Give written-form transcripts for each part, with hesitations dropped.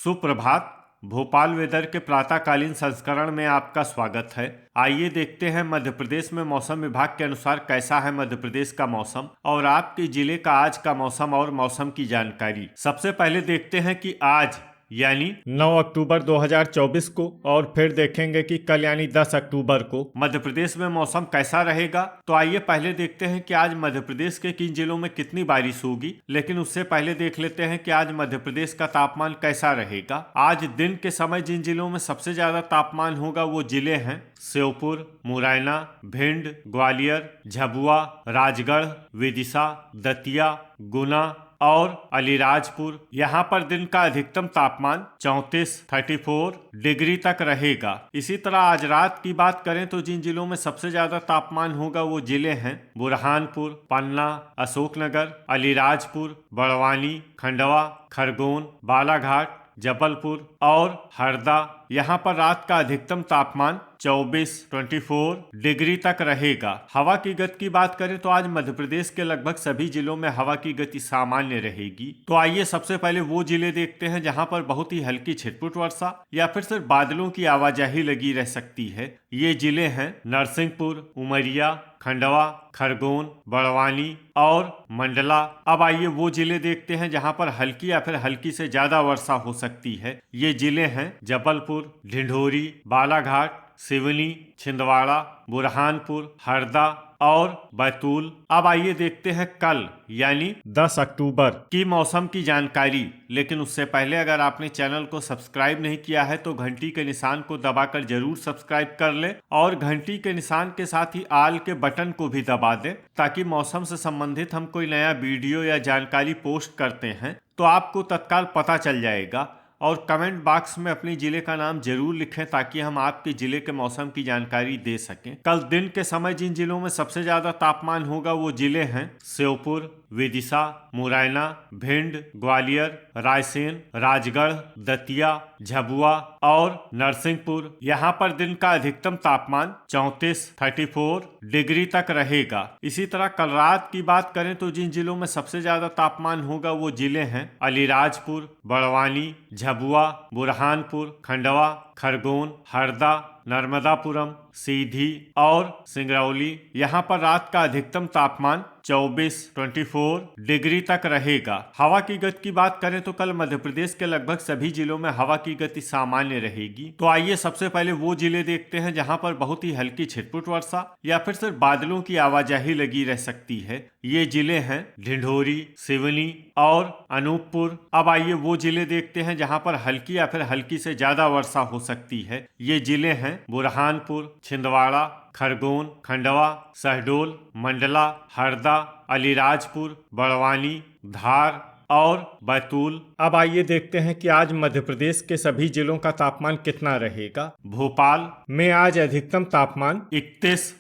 सुप्रभात। भोपाल वेदर के प्रातःकालीन संस्करण में आपका स्वागत है। आइए देखते हैं मध्य प्रदेश में मौसम विभाग के अनुसार कैसा है मध्य प्रदेश का मौसम और आपके जिले का आज का मौसम और मौसम की जानकारी। सबसे पहले देखते हैं कि आज यानी 9 अक्टूबर 2024 को और फिर देखेंगे कि कल यानी 10 अक्टूबर को मध्य प्रदेश में मौसम कैसा रहेगा। तो आइए पहले देखते हैं कि आज मध्य प्रदेश के किन जिलों में कितनी बारिश होगी, लेकिन उससे पहले देख लेते हैं कि आज मध्य प्रदेश का तापमान कैसा रहेगा। आज दिन के समय जिन जिलों में सबसे ज्यादा तापमान होगा वो जिले हैं श्योपुर, मुरैना, भिंड, ग्वालियर, झाबुआ, राजगढ़, विदिशा, दतिया, गुना और अलीराजपुर। यहाँ पर दिन का अधिकतम तापमान 34 डिग्री तक रहेगा। इसी तरह आज रात की बात करें तो जिन जिलों में सबसे ज्यादा तापमान होगा वो जिले हैं बुरहानपुर, पन्ना, अशोकनगर, अलीराजपुर, बड़वानी, खंडवा, खरगोन, बालाघाट, जबलपुर और हरदा। यहाँ पर रात का अधिकतम तापमान 24 डिग्री तक रहेगा। हवा की गति की बात करें तो आज मध्य प्रदेश के लगभग सभी जिलों में हवा की गति सामान्य रहेगी। तो आइए सबसे पहले वो जिले देखते हैं जहाँ पर बहुत ही हल्की छिटपुट वर्षा या फिर सिर्फ बादलों की आवाजाही लगी रह सकती है। ये जिले हैं नरसिंहपुर, उमरिया, खंडवा, खरगोन, बड़वानी और मंडला। अब आइए वो जिले देखते हैं जहां पर हल्की या फिर हल्की से ज्यादा वर्षा हो सकती है। ये जिले हैं जबलपुर, ढिंढोरी, बालाघाट, सिवनी, छिंदवाड़ा, बुरहानपुर, हरदा और बैतूल। अब आइए देखते हैं कल यानी 10 अक्टूबर की मौसम की जानकारी। लेकिन उससे पहले अगर आपने चैनल को सब्सक्राइब नहीं किया है तो घंटी के निशान को दबाकर जरूर सब्सक्राइब कर ले और घंटी के निशान के साथ ही आल के बटन को भी दबा दें ताकि मौसम से संबंधित हम कोई नया वीडियो या जानकारी पोस्ट करते हैं तो आपको तत्काल पता चल जाएगा। और कमेंट बॉक्स में अपने जिले का नाम जरूर लिखें ताकि हम आपके जिले के मौसम की जानकारी दे सकें। कल दिन के समय जिन जिलों में सबसे ज्यादा तापमान होगा वो जिले हैं श्योपुर, विदिशा, मुरैना, भिंड, ग्वालियर, रायसेन, राजगढ़, दतिया, झाबुआ और नरसिंहपुर। यहाँ पर दिन का अधिकतम तापमान 34 डिग्री तक रहेगा। इसी तरह कल रात की बात करें तो जिन जिलों में सबसे ज्यादा तापमान होगा वो जिले हैं अलीराजपुर, बड़वानी, झाबुआ, बुरहानपुर, खंडवा, खरगोन, हरदा, नर्मदापुरम, सीधी और सिंगरौली। यहाँ पर रात का अधिकतम तापमान 24 डिग्री तक रहेगा। हवा की गति की बात करें तो कल मध्य प्रदेश के लगभग सभी जिलों में हवा की गति सामान्य रहेगी। तो आइए सबसे पहले वो जिले देखते हैं जहां पर बहुत ही हल्की छिटपुट वर्षा या फिर सिर्फ बादलों की आवाजाही लगी रह सकती है। ये जिले हैं ढिंढोरी, सिवनी और अनूपपुर। अब आइए वो जिले देखते हैं जहां पर हल्की या फिर हल्की से ज्यादा वर्षा हो सकती है। ये जिले हैं बुरहानपुर, छिंदवाड़ा, खरगोन, खंडवा, शहडोल, मंडला, हरदा, अलीराजपुर, बड़वानी, धार और बैतूल। अब आइए देखते हैं कि आज मध्य प्रदेश के सभी जिलों का तापमान कितना रहेगा। भोपाल में आज अधिकतम तापमान 31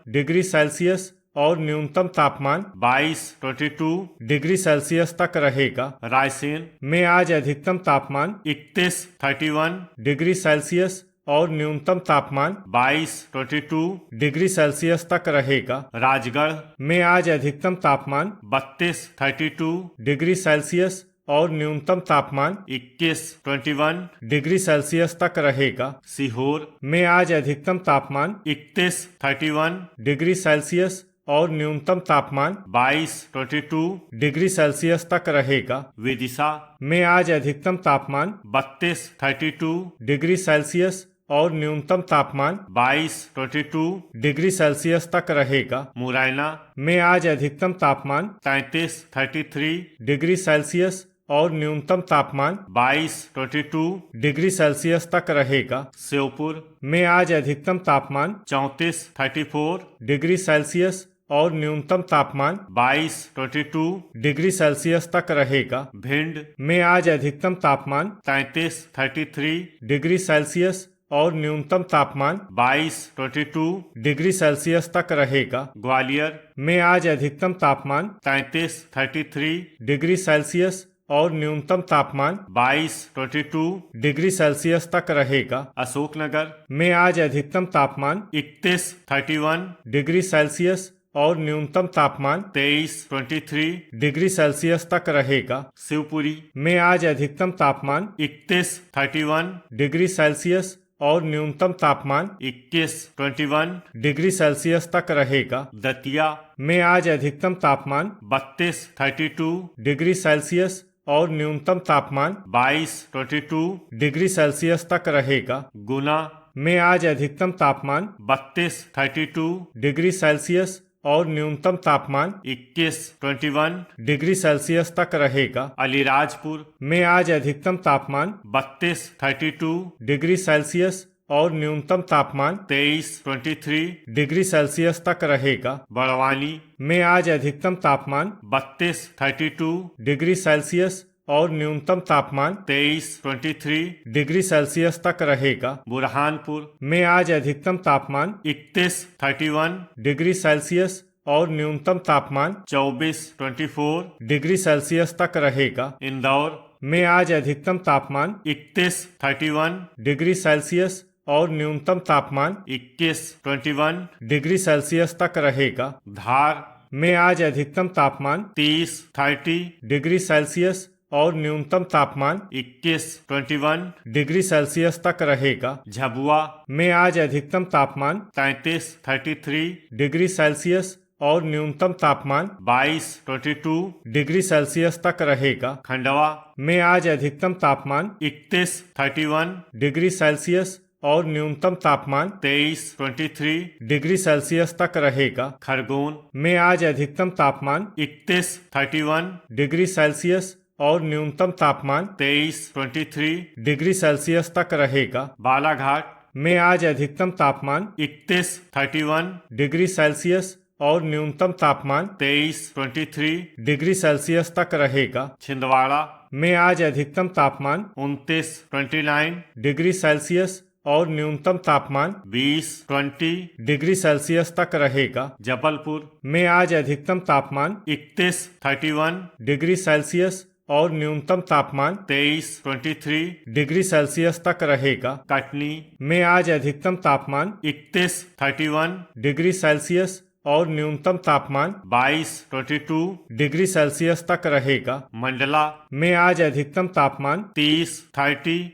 डिग्री सेल्सियस और न्यूनतम तापमान 22 डिग्री सेल्सियस तक रहेगा। रायसेन में आज अधिकतम तापमान 31 डिग्री सेल्सियस और न्यूनतम तापमान 22 डिग्री सेल्सियस तक रहेगा। राजगढ़ में आज अधिकतम तापमान 32 डिग्री सेल्सियस और न्यूनतम तापमान 21 डिग्री सेल्सियस तक रहेगा। सीहोर में आज अधिकतम तापमान 31 डिग्री सेल्सियस और न्यूनतम तापमान 22 डिग्री सेल्सियस तक रहेगा। विदिशा में आज अधिकतम तापमान 32 डिग्री सेल्सियस और न्यूनतम तापमान 22 डिग्री सेल्सियस तक रहेगा। मुरैना में आज अधिकतम तापमान 33 डिग्री सेल्सियस और न्यूनतम तापमान 22 डिग्री सेल्सियस तक रहेगा। श्योपुर में आज अधिकतम तापमान 34 डिग्री सेल्सियस और न्यूनतम तापमान 22 डिग्री सेल्सियस तक रहेगा। भिंड में आज अधिकतम तापमान 33 डिग्री सेल्सियस और न्यूनतम तापमान 22 डिग्री सेल्सियस तक रहेगा। ग्वालियर में आज अधिकतम तापमान 33 डिग्री सेल्सियस और न्यूनतम तापमान 22 डिग्री सेल्सियस तक रहेगा। अशोकनगर में आज अधिकतम तापमान 31 डिग्री सेल्सियस और न्यूनतम तापमान 23 डिग्री सेल्सियस तक रहेगा। शिवपुरी में आज अधिकतम तापमान 31 डिग्री सेल्सियस और न्यूनतम तापमान 21 डिग्री सेल्सियस तक रहेगा। दतिया में आज अधिकतम तापमान 32 डिग्री सेल्सियस और न्यूनतम तापमान 22 डिग्री सेल्सियस तक रहेगा। गुना में आज अधिकतम तापमान 32 डिग्री सेल्सियस और न्यूनतम तापमान 21 डिग्री सेल्सियस तक रहेगा। अलीराजपुर में आज अधिकतम तापमान 32 डिग्री सेल्सियस और न्यूनतम तापमान 23 डिग्री सेल्सियस तक रहेगा। बड़वानी में आज अधिकतम तापमान 32 डिग्री सेल्सियस और न्यूनतम तापमान 23 डिग्री सेल्सियस तक रहेगा। बुरहानपुर में आज अधिकतम तापमान 31 डिग्री सेल्सियस और न्यूनतम तापमान 24 डिग्री सेल्सियस तक रहेगा। इंदौर में आज अधिकतम तापमान 31 डिग्री सेल्सियस और न्यूनतम तापमान 21 डिग्री सेल्सियस तक रहेगा। धार में आज अधिकतम तापमान 30 डिग्री सेल्सियस और न्यूनतम तापमान 21 डिग्री सेल्सियस तक रहेगा। झबुआ में आज अधिकतम तापमान 33 डिग्री सेल्सियस और न्यूनतम तापमान 22 डिग्री सेल्सियस तक रहेगा। खंडवा में आज अधिकतम तापमान 31 डिग्री सेल्सियस और न्यूनतम तापमान 23 डिग्री सेल्सियस तक रहेगा। खरगोन में आज अधिकतम तापमान 31 डिग्री सेल्सियस और न्यूनतम तापमान 23 डिग्री सेल्सियस तक रहेगा। बालाघाट में आज अधिकतम तापमान 31 डिग्री सेल्सियस और न्यूनतम तापमान 23 डिग्री सेल्सियस तक रहेगा। छिंदवाड़ा में आज अधिकतम तापमान 29 डिग्री सेल्सियस और न्यूनतम तापमान 20 डिग्री सेल्सियस तक रहेगा। जबलपुर में आज अधिकतम तापमान 31 डिग्री सेल्सियस और न्यूनतम तापमान 23 डिग्री सेल्सियस तक रहेगा। कटनी में आज अधिकतम तापमान 31 डिग्री सेल्सियस और न्यूनतम तापमान 22 डिग्री सेल्सियस तक रहेगा। मंडला में आज अधिकतम तापमान 30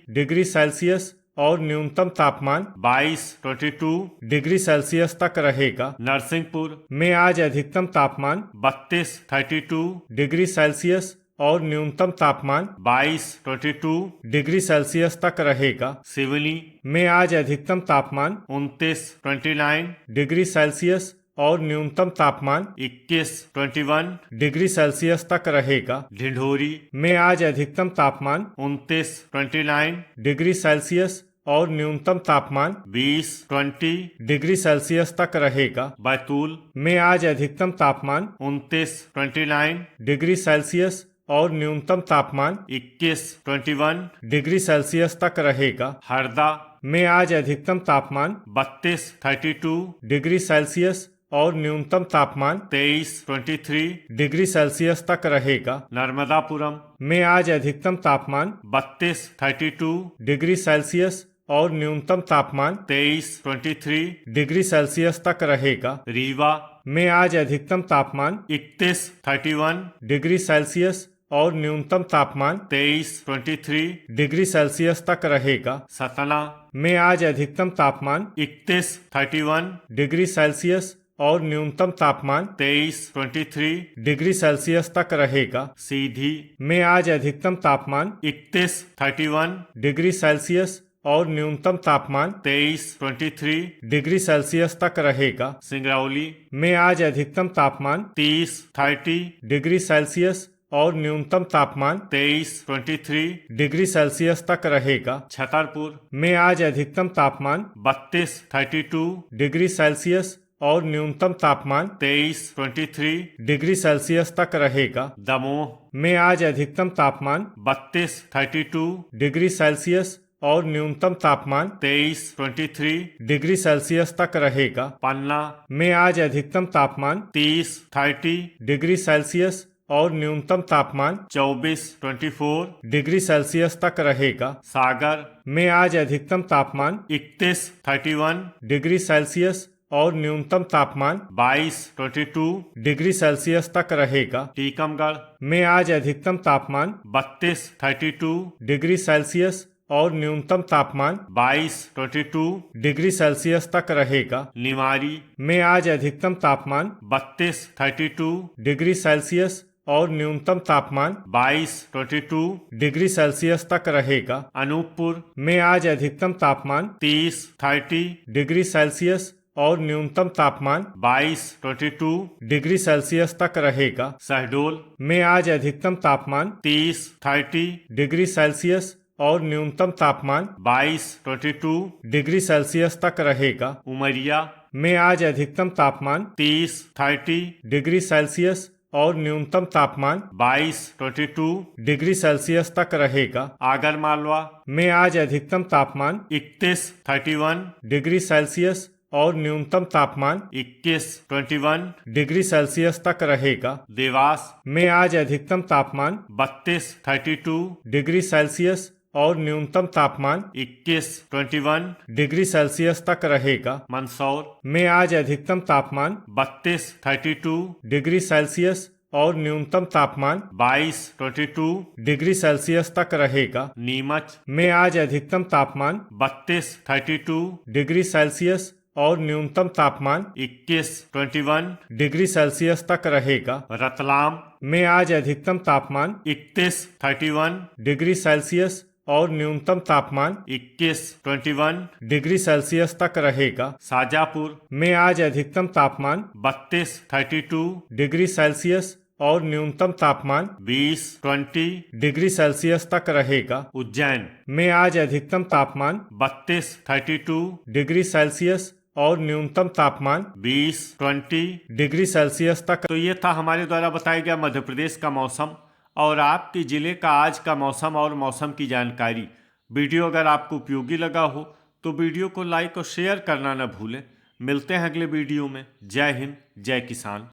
डिग्री सेल्सियस और न्यूनतम तापमान 22 डिग्री सेल्सियस तक रहेगा। नरसिंहपुर में आज अधिकतम तापमान 32 डिग्री सेल्सियस और न्यूनतम तापमान 22 डिग्री सेल्सियस तक रहेगा। सिवनी में आज अधिकतम तापमान 29 डिग्री सेल्सियस और न्यूनतम तापमान 21 डिग्री सेल्सियस तक रहेगा। ढिंढोरी में आज अधिकतम तापमान 29 डिग्री सेल्सियस और न्यूनतम तापमान 20 डिग्री सेल्सियस तक रहेगा। बैतूल में आज अधिकतम तापमान 29 डिग्री सेल्सियस और न्यूनतम तापमान 21 डिग्री सेल्सियस तक रहेगा। हरदा में आज अधिकतम तापमान 32 डिग्री सेल्सियस और न्यूनतम तापमान 23 डिग्री सेल्सियस तक रहेगा। नर्मदापुरम में आज अधिकतम तापमान 32 डिग्री सेल्सियस और न्यूनतम तापमान 23 डिग्री सेल्सियस तक रहेगा। रीवा में आज अधिकतम तापमान 31 डिग्री सेल्सियस और न्यूनतम तापमान 23 डिग्री सेल्सियस तक रहेगा। सतना में आज अधिकतम तापमान 31 डिग्री सेल्सियस और न्यूनतम तापमान 23 डिग्री सेल्सियस तक रहेगा। सीधी में आज अधिकतम तापमान 31 डिग्री सेल्सियस और न्यूनतम तापमान 23 डिग्री सेल्सियस तक रहेगा। सिंगरौली में आज अधिकतम तापमान 30 डिग्री सेल्सियस और न्यूनतम तापमान 23 डिग्री सेल्सियस तक रहेगा। छतरपुर में आज अधिकतम तापमान 32 डिग्री सेल्सियस और न्यूनतम तापमान 23 डिग्री सेल्सियस तक रहेगा। दमोह में आज अधिकतम तापमान 32 डिग्री सेल्सियस और न्यूनतम तापमान 23 डिग्री सेल्सियस तक रहेगा। पन्ना में आज अधिकतम तापमान 30 डिग्री सेल्सियस और न्यूनतम तापमान 24 डिग्री सेल्सियस तक रहेगा। सागर में आज अधिकतम तापमान 31 डिग्री सेल्सियस और न्यूनतम तापमान 22 डिग्री सेल्सियस तक रहेगा। टीकमगढ़ में आज अधिकतम तापमान 32 डिग्री सेल्सियस और न्यूनतम तापमान 22 डिग्री सेल्सियस तक रहेगा। निवाड़ी में आज अधिकतम तापमान 32 डिग्री सेल्सियस और न्यूनतम तापमान 22 डिग्री सेल्सियस तक रहेगा। अनूपपुर में आज अधिकतम तापमान 30 डिग्री सेल्सियस और न्यूनतम तापमान 22 डिग्री सेल्सियस तक रहेगा। शहडोल में आज अधिकतम तापमान 30 डिग्री सेल्सियस और न्यूनतम तापमान 22 डिग्री सेल्सियस तक रहेगा। उमरिया में आज अधिकतम तापमान 30 डिग्री सेल्सियस और न्यूनतम तापमान 22 डिग्री सेल्सियस तक रहेगा। आगरमालवा में आज अधिकतम तापमान 31 डिग्री सेल्सियस और न्यूनतम तापमान 21 डिग्री सेल्सियस तक रहेगा। देवास में आज अधिकतम तापमान 32 डिग्री सेल्सियस और न्यूनतम तापमान 21 डिग्री सेल्सियस तक रहेगा। मंदसौर में आज अधिकतम तापमान 32 डिग्री सेल्सियस और न्यूनतम तापमान 22 डिग्री सेल्सियस तक रहेगा। नीमच में आज अधिकतम तापमान 32 डिग्री सेल्सियस और न्यूनतम तापमान 21 डिग्री सेल्सियस तक रहेगा। रतलाम में आज अधिकतम तापमान 31 डिग्री सेल्सियस और न्यूनतम तापमान 21 डिग्री सेल्सियस तक रहेगा। शाजापुर में आज अधिकतम तापमान 32 डिग्री सेल्सियस और न्यूनतम तापमान 20 डिग्री सेल्सियस तक रहेगा। उज्जैन में आज अधिकतम तापमान 32 डिग्री सेल्सियस और न्यूनतम तापमान 20 डिग्री सेल्सियस तक। तो ये था हमारे द्वारा बताया गया मध्य प्रदेश का मौसम और आपके जिले का आज का मौसम और मौसम की जानकारी। वीडियो अगर आपको उपयोगी लगा हो तो वीडियो को लाइक और शेयर करना न भूलें। मिलते हैं अगले वीडियो में। जय हिंद, जय किसान।